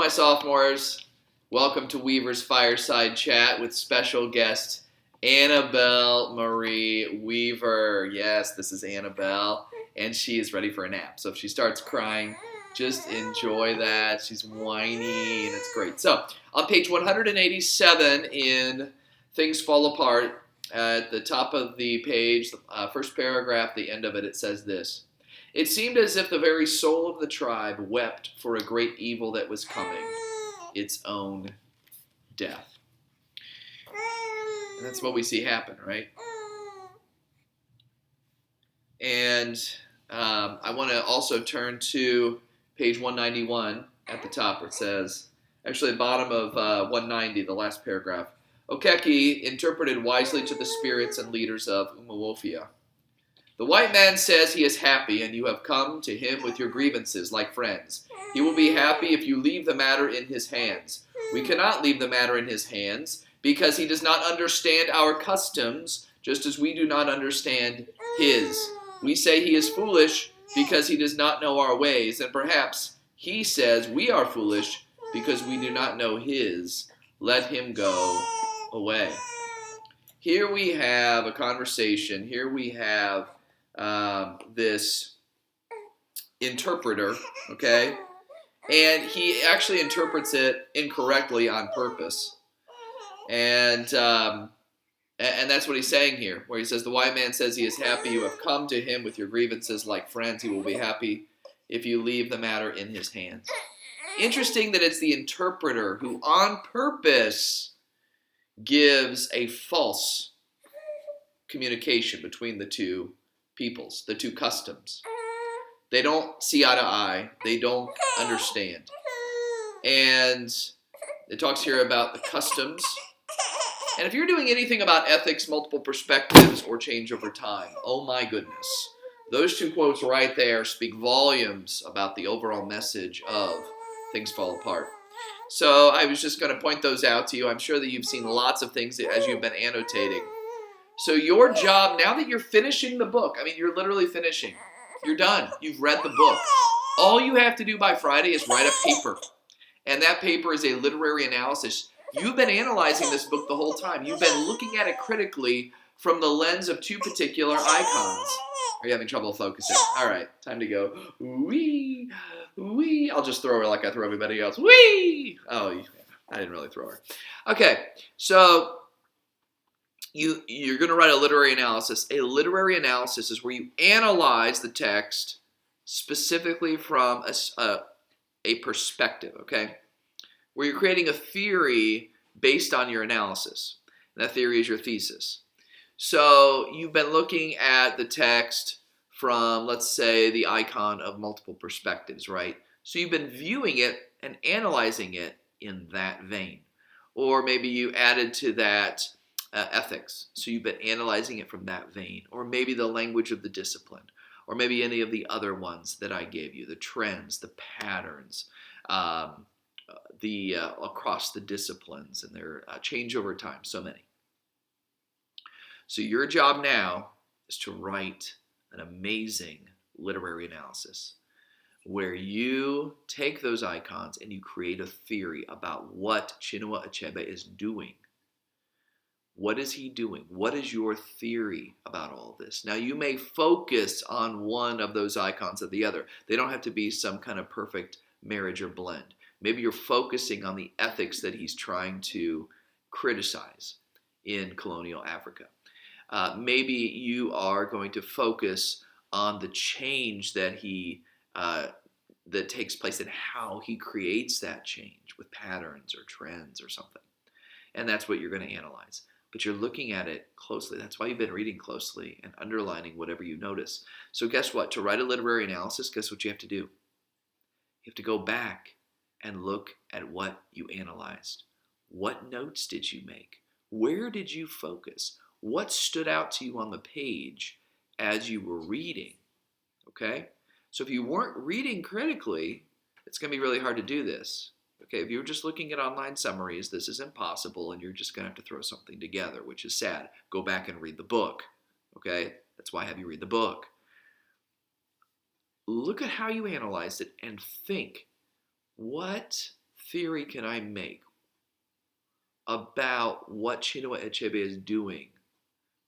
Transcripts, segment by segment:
My sophomores, welcome to Weaver's Fireside Chat with special guest Annabelle Marie Weaver. Yes, this is Annabelle, and she is ready for a nap. So if she starts crying, just enjoy that. She's whiny, and it's great. So on page 187 in Things Fall Apart, at the top of the page, first paragraph, the end of it, it says this. It seemed as if the very soul of the tribe wept for a great evil that was coming, its own death. And that's what we see happen, right? And I want to also turn to page 191 at the top where it says, actually the bottom of 190, the last paragraph. Okeke interpreted wisely to the spirits and leaders of Umuofia. The white man says he is happy, and you have come to him with your grievances like friends. He will be happy if you leave the matter in his hands. We cannot leave the matter in his hands, because he does not understand our customs, just as we do not understand his. We say he is foolish because he does not know our ways, and perhaps he says we are foolish because we do not know his. Let him go away. Here we have a conversation. Here we have this interpreter, okay? And he actually interprets it incorrectly on purpose. And that's what he's saying here, where he says, the white man says he is happy. You have come to him with your grievances like friends. He will be happy if you leave the matter in his hands. Interesting that it's the interpreter who on purpose gives a false communication between the two peoples, the two customs. They don't see eye to eye. They don't understand. And it talks here about the customs. And if you're doing anything about ethics, multiple perspectives, or change over time, oh my goodness. Those two quotes right there speak volumes about the overall message of Things Fall Apart. So I was just going to point those out to you. I'm sure that you've seen lots of things as you've been annotating. So your job, now that you're finishing the book, I mean, you're literally finishing. You're done. You've read the book. All you have to do by Friday is write a paper. And that paper is a literary analysis. You've been analyzing this book the whole time. You've been looking at it critically from the lens of two particular icons. Are you having trouble focusing? All right, time to go. Wee, wee. I'll just throw her like I throw everybody else. Wee! Oh, I didn't really throw her. Okay, so you're going to write a literary analysis. A literary analysis is where you analyze the text specifically from a perspective, okay? Where you're creating a theory based on your analysis. And that theory is your thesis. So you've been looking at the text from, let's say, the icon of multiple perspectives, right? So you've been viewing it and analyzing it in that vein. Or maybe you added to that ethics. So you've been analyzing it from that vein. Or maybe the language of the discipline. Or maybe any of the other ones that I gave you. The trends, the patterns, across the disciplines and their change over time. So many. So your job now is to write an amazing literary analysis where you take those icons and you create a theory about what Chinua Achebe is doing. What is he doing? What is your theory about all this? Now, you may focus on one of those icons or the other. They don't have to be some kind of perfect marriage or blend. Maybe you're focusing on the ethics that he's trying to criticize in colonial Africa. Maybe you are going to focus on the change that that takes place and how he creates that change with patterns or trends or something. And that's what you're going to analyze. But you're looking at it closely. That's why you've been reading closely and underlining whatever you notice. So guess what? To write a literary analysis, guess what you have to do? You have to go back and look at what you analyzed. What notes did you make? Where did you focus? What stood out to you on the page as you were reading? Okay? So if you weren't reading critically, it's going to be really hard to do this. Okay, if you're just looking at online summaries, this is impossible, and you're just going to have to throw something together, which is sad. Go back and read the book. Okay? That's why I have you read the book. Look at how you analyzed it and think, what theory can I make about what Chinua Achebe is doing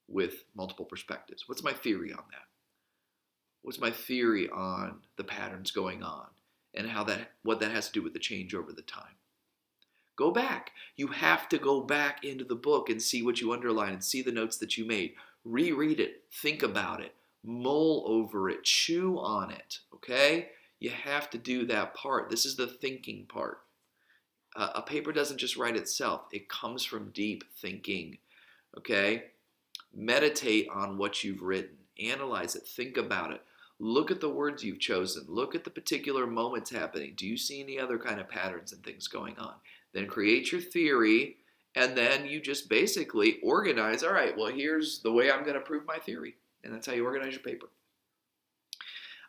with multiple perspectives? What's my theory on that? What's my theory on the patterns going on and what that has to do with the change over the time? Go back. You have to go back into the book and see what you underlined and see the notes that you made. Reread it. Think about it. Mull over it. Chew on it. Okay? You have to do that part. This is the thinking part. A paper doesn't just write itself. It comes from deep thinking. Okay? Meditate on what you've written. Analyze it. Think about it. Look at the words you've chosen. Look at the particular moments happening. Do you see any other kind of patterns and things going on? Then create your theory, and then you just basically organize, all right, well, here's the way I'm going to prove my theory. And that's how you organize your paper.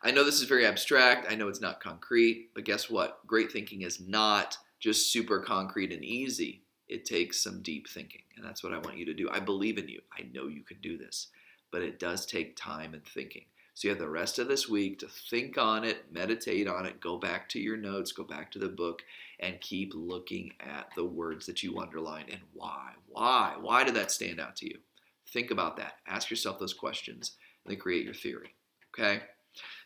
I know this is very abstract. I know it's not concrete, but guess what? Great thinking is not just super concrete and easy. It takes some deep thinking, and that's what I want you to do. I believe in you. I know you can do this, but it does take time and thinking. So you have the rest of this week to think on it, meditate on it, go back to your notes, go back to the book, and keep looking at the words that you underlined and why. Why did that stand out to you? Think about that. Ask yourself those questions, and then create your theory, okay?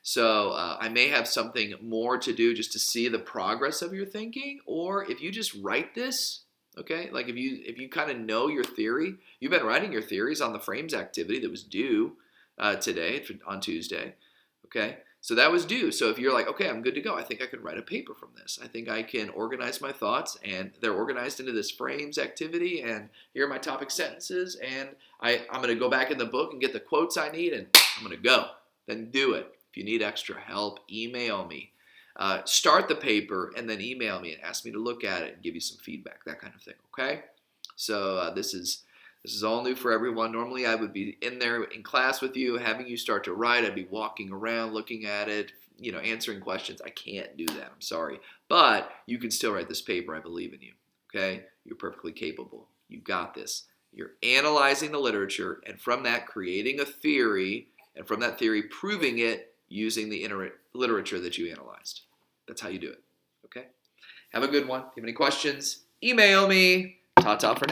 So I may have something more to do just to see the progress of your thinking, or if you just write this, okay, like if you kind of know your theory, you've been writing your theories on the frames activity that was due today on Tuesday, okay? So that was due. So if you're like, okay, I'm good to go. I think I could write a paper from this. I think I can organize my thoughts, and they're organized into this frames activity, and here are my topic sentences, and I'm going to go back in the book and get the quotes I need, and I'm going to go. Then do it. If you need extra help, email me. Start the paper and then email me and ask me to look at it and give you some feedback, that kind of thing, okay? So this is all new for everyone. Normally I would be in there in class with you, having you start to write. I'd be walking around, looking at it, answering questions. I can't do that. I'm sorry. But you can still write this paper. I believe in you, okay? You're perfectly capable. You got this. You're analyzing the literature, and from that creating a theory, and from that theory proving it using the literature that you analyzed. That's how you do it, okay? Have a good one. If you have any questions, email me. Ta-ta for now.